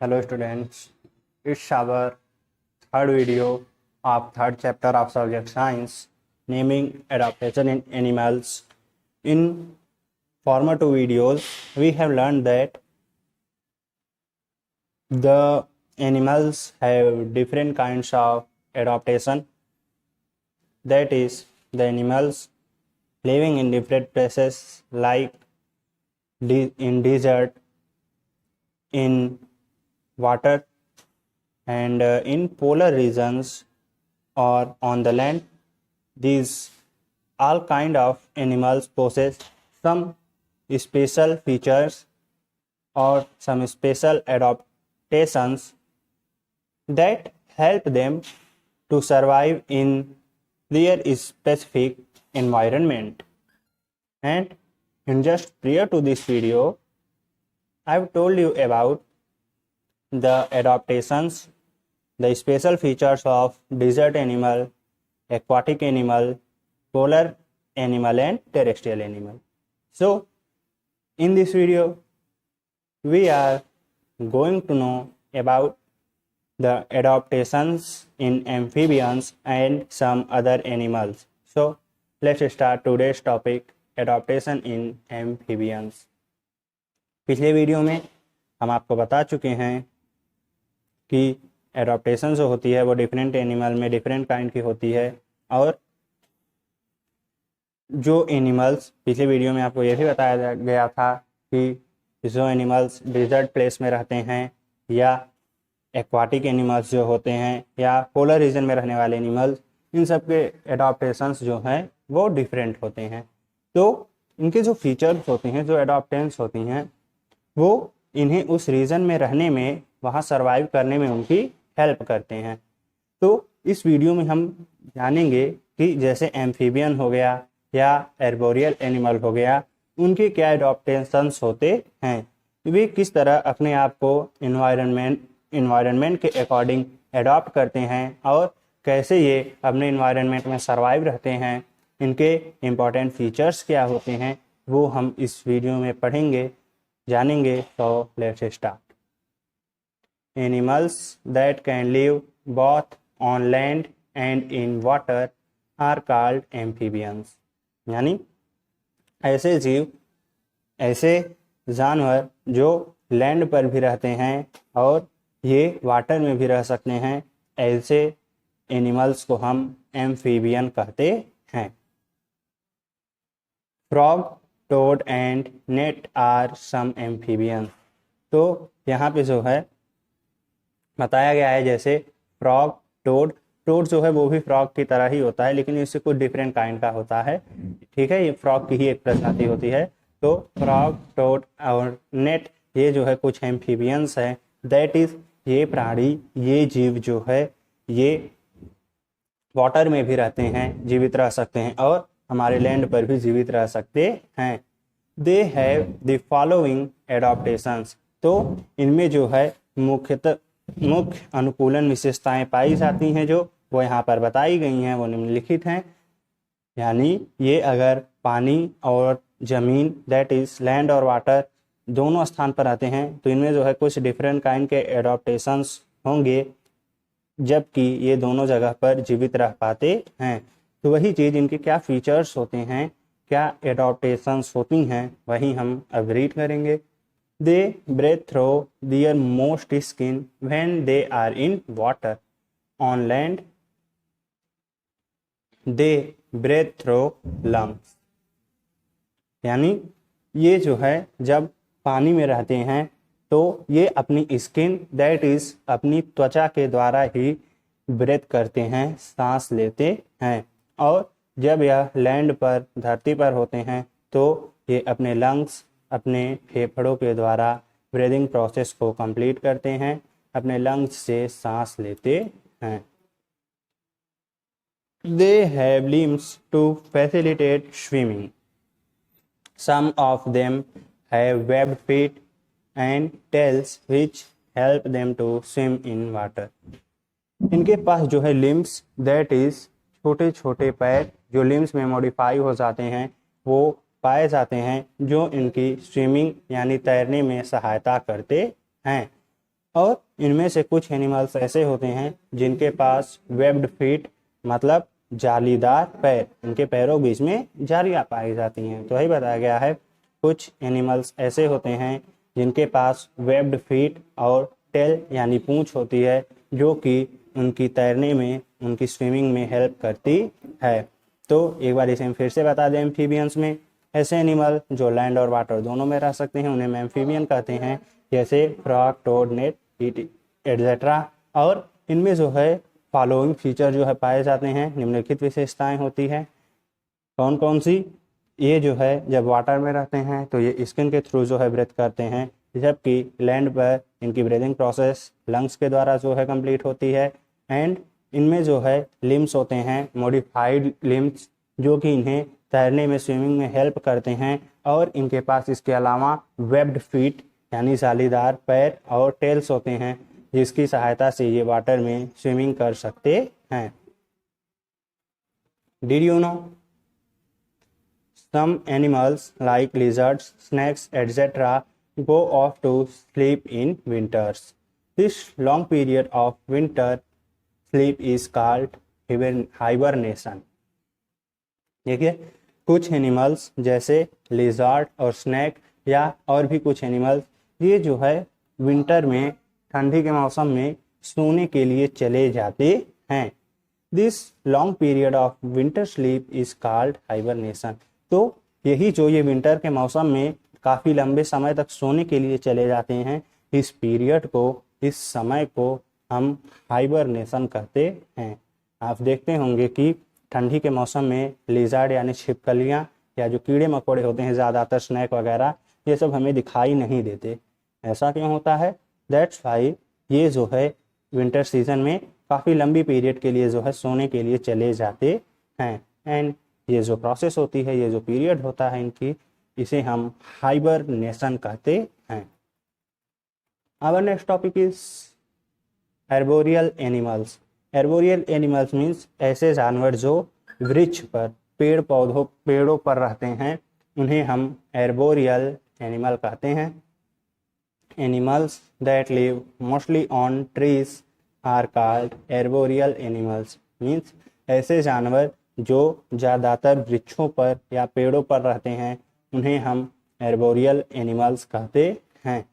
Hello students, it's our third video of third chapter of subject science, naming adaptation in animals. In former two videos, we have learned that the animals have different kinds of adaptation. That is, the animals living in different places like in desert, in water, and in polar regions or on the land. These all kind of animals possess some special features or some special adaptations that help them to survive in their specific environment. And in just prior to this video, I've told you about the adaptations, the special features of desert animal, aquatic animal, polar animal and terrestrial animal. So in this video we are going to know about the adaptations in amphibians and some other animals. So let's start today's topic, adaptation in amphibians. पिछले video में हम आपको बता चुके हैं कि adaptation जो होती है वो डिफरेंट एनिमल में डिफरेंट काइंड की होती है, और जो एनिमल्स पिछले वीडियो में आपको ये भी बताया गया था कि जो एनिमल्स डेजर्ट प्लेस में रहते हैं या एक्वाटिक एनिमल्स जो होते हैं या पोलर रीजन में रहने वाले एनिमल्स, इन सब के एडाप्टेशंस जो हैं वो डिफरेंट होते हैं। तो इनके जो फीचर्स होते हैं, जो एडाप्टेंस होती हैं, वो इन्हें उस रीजन में रहने में, वहाँ सरवाइव करने में उनकी हेल्प करते हैं। तो इस वीडियो में हम जानेंगे कि जैसे एम्फीबियन हो गया या एर्बोरियल एनिमल हो गया, उनके क्या एडाप्टेशंस होते हैं, वे किस तरह अपने आप को इन्वायरमेंट के अकॉर्डिंग एडॉप्ट करते हैं और कैसे ये अपने इन्वायरमेंट में सरवाइव रहते हैं, इनके इम्पॉर्टेंट फीचर्स क्या होते हैं, वो हम इस वीडियो में पढ़ेंगे, जानेंगे। तो let's start. Animals that can live both on land and in water are called amphibians। यानी ऐसे जीव, ऐसे जानवर जो लैंड पर भी रहते हैं और ये वाटर में भी रह सकते हैं, ऐसे एनिमल्स को हम एम्फीबियन कहते हैं। Frog, toad and newt are some amphibian. तो यहाँ पे जो है बताया गया है, जैसे फ्रॉग, टोड जो है वो भी फ्रॉग की तरह ही होता है, लेकिन इससे कुछ डिफरेंट काइंड का होता है। ठीक है, ये फ्रॉग की ही एक प्रजाति होती है। तो फ्रॉग, टोड और नेट, ये जो है कुछ एम्फीबियंस है। दैट इज, ये प्राणी, ये जीव जो है ये वाटर में भी रहते हैं, जीवित रह सकते हैं, और हमारे लैंड पर भी जीवित रह सकते हैं। They have the following adaptations. तो इनमें जो है मुख्य अनुकूलन विशेषताएं पाई जाती हैं, जो वो यहाँ पर बताई गई हैं, वो निम्नलिखित हैं। यानी ये अगर पानी और जमीन, दैट इज लैंड और वाटर, दोनों स्थान पर आते हैं, तो इनमें जो है कुछ डिफरेंट काइंड के एडाप्टेशंस होंगे, जबकि ये दोनों जगह पर जीवित रह पाते हैं। तो वही चीज़, इनके क्या फीचर्स होते हैं, क्या एडाप्टेशंस होती हैं, वही हम अब रीड करेंगे। They breathe through their most skin when they are in water. On land, they breathe through lungs। यानी ये जो है जब पानी में रहते हैं तो ये अपनी स्किन, दैट इज अपनी त्वचा के द्वारा ही ब्रेथ करते हैं, सांस लेते हैं, और जब यह लैंड पर, धरती पर होते हैं तो ये अपने लंग्स, अपने फेफड़ों के द्वारा ब्रीदिंग प्रोसेस को कंप्लीट करते हैं, अपने लंग्स से सांस लेते हैं। They have limbs to facilitate swimming. Some of them have webbed feet and tails which help them to swim in water. इनके पास जो है लिम्स, दैट इज छोटे छोटे पैर, जो लिम्स में मॉडिफाई हो जाते हैं, वो पाए जाते हैं, जो इनकी स्विमिंग यानी तैरने में सहायता करते हैं। और इनमें से कुछ एनिमल्स ऐसे होते हैं जिनके पास वेब्ड फीट मतलब जालीदार पैर, इनके पैरों बीच में जालियां पाई जाती हैं। तो वही बताया गया है कुछ एनिमल्स ऐसे होते हैं जिनके पास वेब्ड फीट और टेल यानी पूंछ होती है, जो कि उनकी तैरने में, उनकी स्विमिंग में हेल्प करती है। तो एक बार इसे हम फिर से बता दें, एम्फीबियंस में ऐसे एनिमल जो लैंड और वाटर दोनों में रह सकते हैं उन्हें एम्फीबियन कहते हैं, जैसे फ्रॉग, टोड, नेट, एटसेट्रा। और इनमें जो है फॉलोइंग फीचर जो है पाए जाते हैं, निम्नलिखित विशेषताएं होती है। कौन कौन सी? ये जो है जब वाटर में रहते हैं तो ये स्किन के थ्रू जो है ब्रीथ करते हैं, जबकि लैंड पर इनकी ब्रीदिंग प्रोसेस लंग्स के द्वारा जो है कंप्लीट होती है। एंड इनमें जो है लिम्स होते हैं, मॉडिफाइड लिम्स, जो कि इन्हें तैरने में, स्विमिंग में हेल्प करते हैं। और इनके पास इसके अलावा वेब्ड फीट यानी जालीदार पैर और टेल्स होते हैं, जिसकी सहायता से ये वाटर में स्विमिंग कर सकते हैं। Did you know some animals like lizards, snakes, etc. go off to sleep in winters. This long period of winter sleep is called hibernation. देखिए कुछ एनिमल्स जैसे लिजार्ड और स्नैक या और भी कुछ एनिमल्स, ये जो है विंटर में, ठंडी के मौसम में सोने के लिए चले जाते हैं। This long period of winter sleep is called hibernation. तो यही जो ये विंटर के मौसम में काफ़ी लंबे समय तक सोने के लिए चले जाते हैं, इस पीरियड को, इस समय को हम हाइबरनेशन कहते हैं। आप देखते होंगे कि ठंडी के मौसम में लिजार्ड यानी छिपकलियाँ या जो कीड़े मकोड़े होते हैं, ज़्यादातर स्नैक वगैरह, ये सब हमें दिखाई नहीं देते। ऐसा क्यों होता है? दैट्स वाई ये जो है विंटर सीजन में काफ़ी लंबी पीरियड के लिए जो है सोने के लिए चले जाते हैं। एंड ये जो प्रोसेस होती है, ये जो पीरियड होता है इनकी, इसे हम हाइबरनेशन कहते हैं। Our next topic is arboreal animals. Arboreal animals means ऐसे जानवर जो वृक्ष पर, पेड़ों पर रहते हैं, उन्हें हम एर्बोरियल एनिमल कहते हैं। Animals that live mostly on trees are called arboreal animals. Means ऐसे जानवर जो ज़्यादातर वृक्षों पर या पेड़ों पर रहते हैं, उन्हें हम एर्बोरियल एनिमल्स कहते हैं।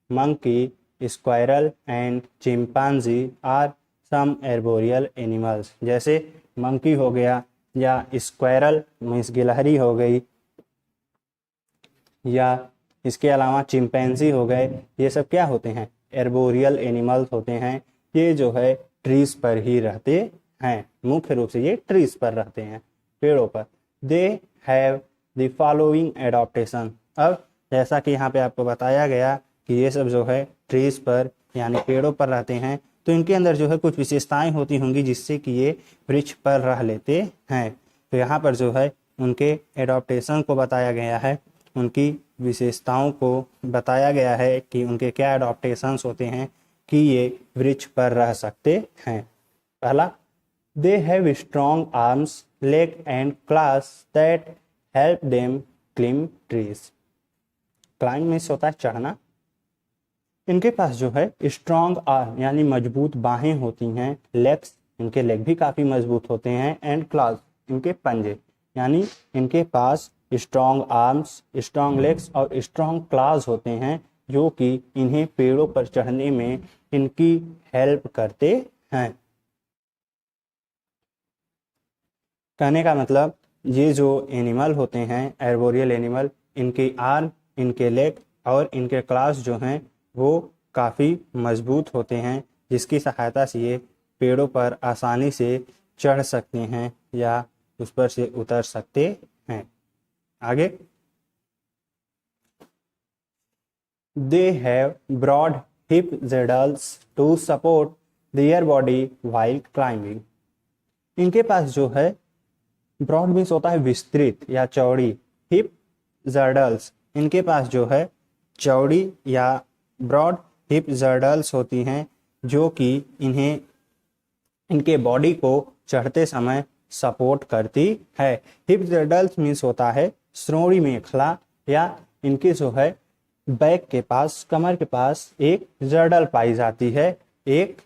Monkey, squirrel and chimpanzee are some arboreal animals. जैसे मंकी हो गया या स्क्वायरल मीन्स गिलहरी हो गई, या इसके अलावा चिंपैंजी हो गए, ये सब क्या होते हैं? एर्बोरियल एनिमल्स होते हैं। ये जो है ट्रीज पर ही रहते हैं, मुख्य रूप से ये ट्रीज पर रहते हैं, पेड़ों पर। They have the following adaptation. अब जैसा कि यहाँ पे आपको बताया गया कि ये सब जो है ट्रीज पर यानी पेड़ों पर रहते हैं, तो इनके अंदर जो है कुछ विशेषताएं होती होंगी जिससे कि ये वृक्ष पर रह लेते हैं। तो यहाँ पर जो है उनके एडॉप्टेशन को बताया गया है, उनकी विशेषताओं को बताया गया है कि उनके क्या एडॉप्टेशंस होते हैं कि ये वृक्ष पर रह सकते हैं। पहला, they have strong arms, leg and clause that help them climb trees. Climb means होता है चढ़ना। इनके पास जो है स्ट्रॉन्ग आर्म यानी मजबूत बाहें होती हैं, लेग्स, इनके लेग भी काफ़ी मजबूत होते हैं, एंड क्लॉज, इनके पंजे, यानी इनके पास स्ट्रॉन्ग आर्म्स, स्ट्रॉन्ग लेग्स और स्ट्रॉन्ग क्लॉज होते हैं, जो कि इन्हें पेड़ों पर चढ़ने में इनकी हेल्प करते हैं। कहने का मतलब ये जो एनिमल होते हैं, एर्बोरियल एनिमल, इनके आर्म, इनके लेग और इनके क्लॉज जो हैं वो काफ़ी मजबूत होते हैं, जिसकी सहायता से ये पेड़ों पर आसानी से चढ़ सकते हैं या उस पर से उतर सकते हैं। आगे, they have broad hip girdles to support their body while climbing. इनके पास जो है ब्रॉड मीन्स होता है विस्तृत या चौड़ी, हिप जर्डल्स, इनके पास जो है चौड़ी या ब्रॉड हिप जर्डल्स होती हैं, जो कि इन्हें, इनके बॉडी को चढ़ते समय सपोर्ट करती है। हिप जर्डल्स मीन्स होता है श्रोणी मेखला, या इनके जो है बैक के पास, कमर के पास एक जर्डल पाई जाती है, एक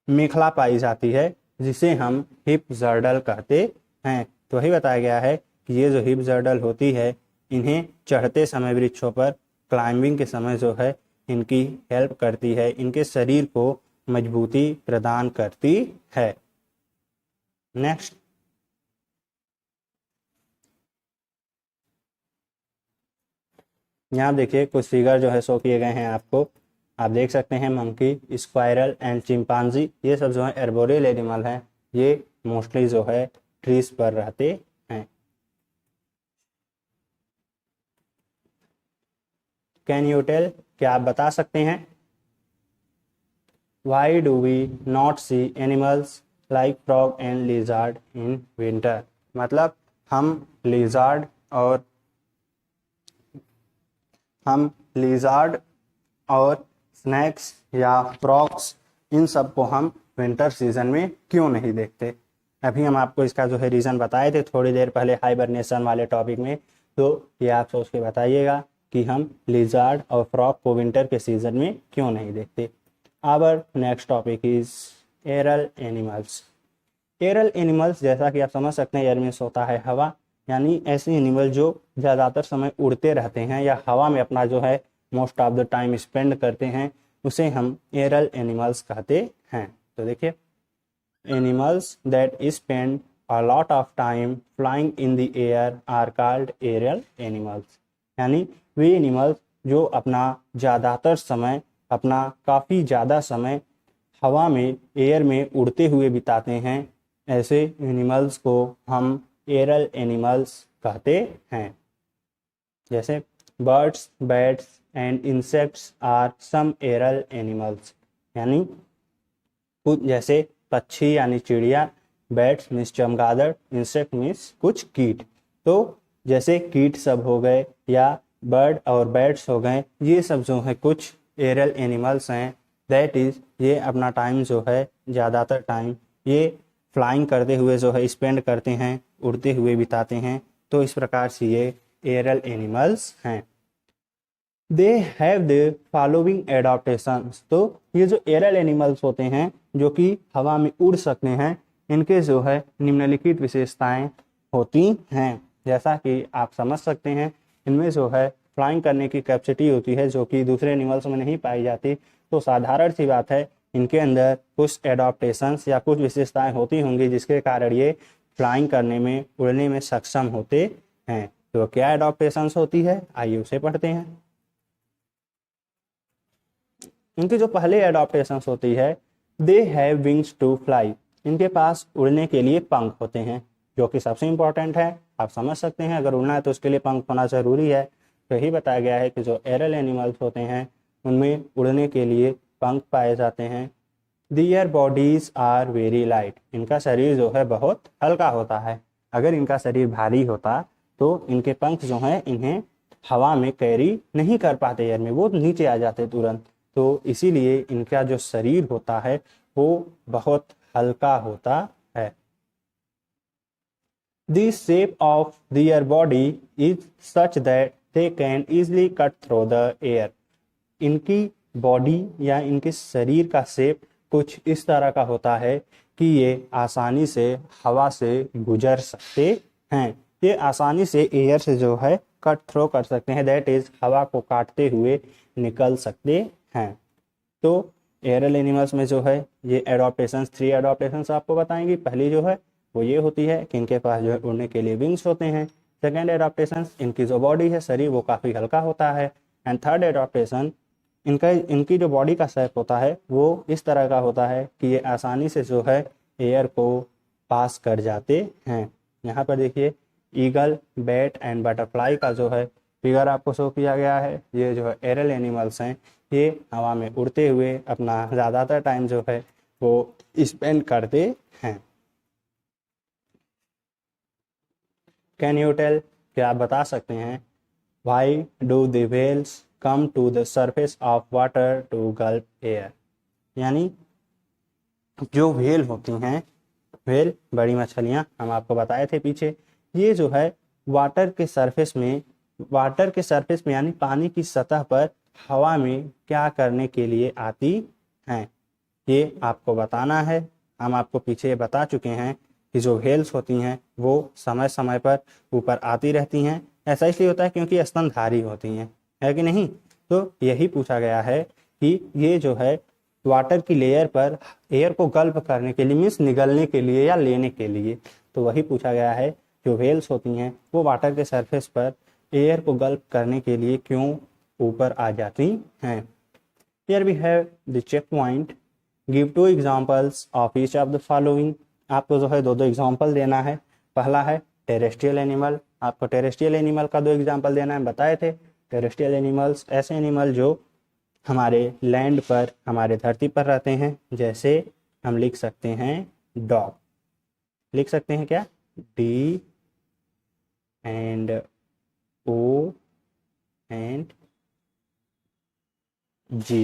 मेखला पाई जाती है, जिसे हम हिप जर्डल कहते हैं। तो वही बताया गया है कि ये जो हिप जर्डल होती है, इन्हें चढ़ते समय वृक्षों पर, क्लाइंबिंग के समय जो है, इनकी हेल्प करती है, इनके शरीर को मजबूती प्रदान करती है। नेक्स्ट, यहाँ देखिए कुछ फिगर जो है शो किए गए हैं आपको। आप देख सकते हैं मंकी, स्क्वायरल एंड चिंपांजी, ये सब जो है एर्बोरियल एनिमल हैं। ये मोस्टली जो है ट्रीज पर रहते हैं। कैन यू टेल, क्या आप बता सकते हैं, why do we not see animals like frog and lizard in winter? मतलब हम लिजार्ड और स्नैक्स या फ्रॉग्स, इन सब को हम विंटर सीजन में क्यों नहीं देखते? अभी हम आपको इसका जो है रीज़न बताए थे थोड़ी देर पहले हाइबरनेशन वाले टॉपिक में। तो ये आप सोच के बताइएगा कि हम लिजार्ड और फ्रॉग को विंटर के सीजन में क्यों नहीं देखते। Our next topic is aerial animals. Aerial animals, जैसा कि आप समझ सकते हैं, एयर मीन्स होता है हवा, यानी ऐसे एनिमल जो ज़्यादातर समय उड़ते रहते हैं या हवा में अपना जो है most of the time spend करते हैं, उसे हम एरल एनिमल्स कहते हैं। तो देखिए, animals that spend a lot of time flying in the air are called aerial animals. यानी वे एनिमल्स जो अपना ज़्यादातर समय, अपना काफ़ी ज़्यादा समय हवा में, एयर में उड़ते हुए बिताते हैं, ऐसे एनिमल्स को हम एरल एनिमल्स कहते हैं। जैसे birds, bats and insects are some aerial animals. यानी कुछ जैसे पक्षी यानी चिड़िया, बैट्स मीन्स चमगादड़, इंसेक्ट मीन्स कुछ कीट। तो जैसे कीट सब हो गए या बर्ड और बैट्स हो गए, ये सब जो है कुछ एरल एनिमल्स हैं। दैट इज, ये अपना टाइम जो है, ज़्यादातर टाइम ये फ्लाइंग करते हुए जो है स्पेंड करते हैं, उड़ते हुए बिताते हैं। तो इस प्रकार से ये एरल एनिमल्स हैं। They have the following adaptations. तो ये जो एरल एनिमल्स होते हैं जो कि हवा में उड़ सकते हैं, इनके जो है निम्नलिखित विशेषताएं होती हैं। जैसा कि आप समझ सकते हैं, इनमें जो है फ्लाइंग करने की कैपेसिटी होती है जो कि दूसरे एनिमल्स में नहीं पाई जाती। तो साधारण सी बात है, इनके अंदर कुछ एडाप्टेशंस या कुछ विशेषताएं होती होंगी जिसके कारण ये फ्लाइंग करने में, उड़ने में सक्षम होते हैं। तो क्या एडाप्टेशंस होती है, आइए उसे पढ़ते हैं। इनकी जो पहले एडाप्टेशंस होती है, they have wings to fly. इनके पास उड़ने के लिए पंख होते हैं, जो कि सबसे इंपॉर्टेंट है। आप समझ सकते हैं, अगर उड़ना है तो उसके लिए पंख होना जरूरी है। तो यही बताया गया है कि जो एरल एनिमल्स होते हैं उनमें उड़ने के लिए पंख पाए जाते हैं। दियर बॉडीज आर वेरी लाइट। इनका शरीर जो है बहुत हल्का होता है। अगर इनका शरीर भारी होता तो इनके पंख जो हैं इन्हें हवा में कैरी नहीं कर पाते, एयर में वो नीचे आ जाते तुरंत। तो इसीलिए इनका जो शरीर होता है वो बहुत हल्का होता है। The shape of their body is such that they can easily cut through the air. इनकी बॉडी या इनके शरीर का शेप कुछ इस तरह का होता है कि ये आसानी से हवा से गुजर सकते हैं। ये आसानी से एयर से जो है कट थ्रो कर सकते हैं, दैट इज हवा को काटते हुए निकल सकते हैं। तो एरल एनिमल्स में जो है ये एडॉप्टेशंस, 3 एडॉप्टेशंस आपको बताएंगी। पहली जो है वो ये होती है कि इनके पास जो है उड़ने के लिए विंग्स होते हैं। सेकेंड एडॉप्टेशन, इनकी जो बॉडी है, शरीर, वो काफ़ी हल्का होता है। एंड थर्ड एडॉप्टेशन, इनकी जो बॉडी का शेप होता है वो इस तरह का होता है कि ये आसानी से जो है एयर को पास कर जाते हैं। यहाँ पर देखिए ईगल, बैट एंड बटरफ्लाई का जो है फिगर आपको शो किया गया है। ये जो है एरल एनिमल्स हैं, ये हवा में उड़ते हुए अपना ज़्यादातर टाइम जो है वो स्पेंड करते हैं। कैन यू टेल, क्या आप बता सकते हैं, why do the whales come to the surface of water to gulp air? यानी जो व्हेल होती हैं, व्हेल बड़ी मछलियाँ हम आपको बताए थे पीछे, ये जो है वाटर के सरफेस में वाटर के सरफेस में यानी पानी की सतह पर हवा में क्या करने के लिए आती हैं, ये आपको बताना है। हम आपको पीछे बता चुके हैं कि जो व्हेल्स होती हैं वो समय समय पर ऊपर आती रहती हैं। ऐसा इसलिए होता है क्योंकि स्तनधारी होती हैं, है कि नहीं। तो यही पूछा गया है कि ये जो है वाटर की लेयर पर एयर को गल्प करने के लिए, मीन्स निगलने के लिए या लेने के लिए, तो वही पूछा गया है जो व्हेल्स होती हैं वो वाटर के सरफेस पर एयर को गल्प करने के लिए क्यों ऊपर आ जाती हैं। Here we have the check point. Give two examples of each of the following. आपको जो है दो एग्जाम्पल देना है। पहला है टेरेस्ट्रियल एनिमल, आपको टेरेस्ट्रियल एनिमल का दो एग्जाम्पल देना है। बताए थे टेरेस्ट्रियल एनिमल्स ऐसे एनिमल जो हमारे लैंड पर, हमारे धरती पर रहते हैं। जैसे हम लिख सकते हैं डॉग, लिख सकते हैं क्या, D and O and G,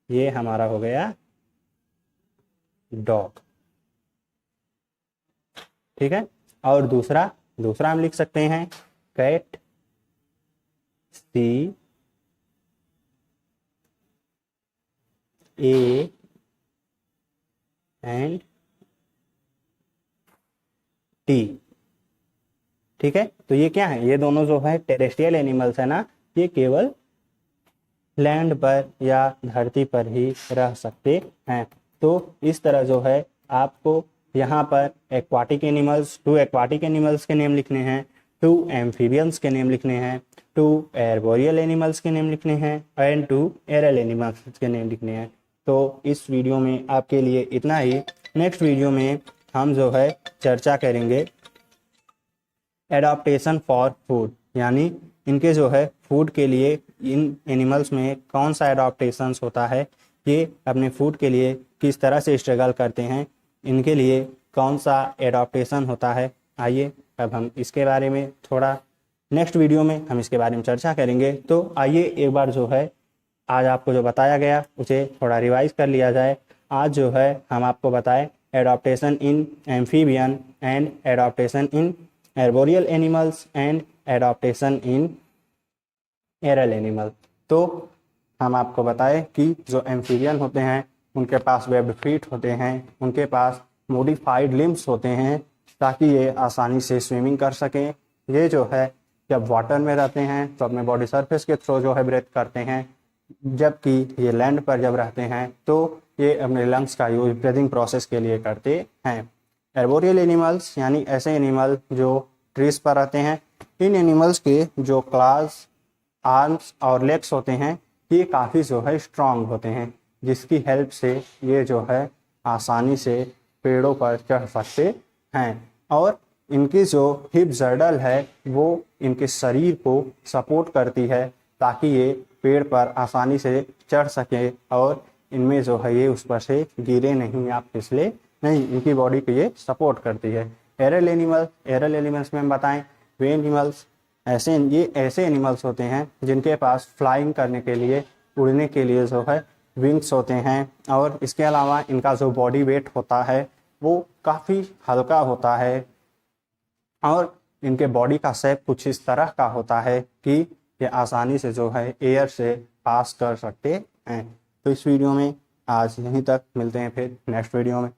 ये हमारा हो गया डॉग, ठीक है। और दूसरा हम लिख सकते हैं cat, C A and T, ठीक है। तो ये क्या है, ये दोनों जो है टेरेस्ट्रियल एनिमल्स है ना, ये केवल लैंड पर या धरती पर ही रह सकते हैं। तो इस तरह जो है आपको यहाँ पर एक्वाटिक एनिमल्स, 2 एक्वाटिक एनिमल्स के नेम लिखने हैं, 2 एम्फीबियंस के नेम लिखने हैं, 2 एर्बोरियल एनिमल्स के नेम लिखने हैं एंड 2 एरल एनिमल्स के नेम लिखने हैं। तो इस वीडियो में आपके लिए इतना ही। नेक्स्ट वीडियो में हम जो है चर्चा करेंगे एडाप्टेशन फॉर फूड, यानी इनके जो है फूड के लिए इन एनिमल्स में कौन सा एडाप्टेशन होता है, ये अपने फूड के लिए किस तरह से स्ट्रगल करते हैं, इनके लिए कौन सा एडाप्टेशन होता है। आइए अब हम इसके बारे में थोड़ा नेक्स्ट वीडियो में हम इसके बारे में चर्चा करेंगे। तो आइए एक बार जो है आज आपको जो बताया गया उसे थोड़ा रिवाइज कर लिया जाए। आज जो है हम आपको बताएं adaptation in amphibian and adaptation in arboreal animals and adaptation in aerial animal. तो हम आपको बताएं कि जो एम्फीबियन होते हैं उनके पास वेब्ड फीट होते हैं, उनके पास मॉडिफाइड लिम्स होते हैं ताकि ये आसानी से स्विमिंग कर सकें। ये जो है जब वाटर में रहते हैं तो अपने बॉडी सरफेस के थ्रू जो है ब्रेथ करते हैं, जबकि ये लैंड पर जब रहते हैं तो ये अपने लंग्स का यूज ब्रीदिंग प्रोसेस के लिए करते हैं। एर्बोरियल एनिमल्स यानी ऐसे एनिमल जो ट्रीज पर रहते हैं, इन एनिमल्स के जो क्लॉज, आर्म्स और लेग्स होते हैं ये काफ़ी जो है स्ट्रांग होते हैं, जिसकी हेल्प से ये जो है आसानी से पेड़ों पर चढ़ सकते हैं। और इनकी जो हिप जर्डल है वो इनके शरीर को सपोर्ट करती है ताकि ये पेड़ पर आसानी से चढ़ सके और इनमें जो है ये उस पर से गिरे नहीं या फिसले नहीं, इनकी बॉडी को ये सपोर्ट करती है। एरल एनिमल्स में हम बताएं वे एनिमल्स ऐसे एनिमल्स होते हैं जिनके पास फ्लाइंग करने के लिए, उड़ने के लिए जो है विंग्स होते हैं, और इसके अलावा इनका जो बॉडी वेट होता है वो काफ़ी हल्का होता है और इनके बॉडी का शेप कुछ इस तरह का होता है कि ये आसानी से जो है एयर से पास कर सकते हैं। तो इस वीडियो में आज यहीं तक, मिलते हैं फिर नेक्स्ट वीडियो में।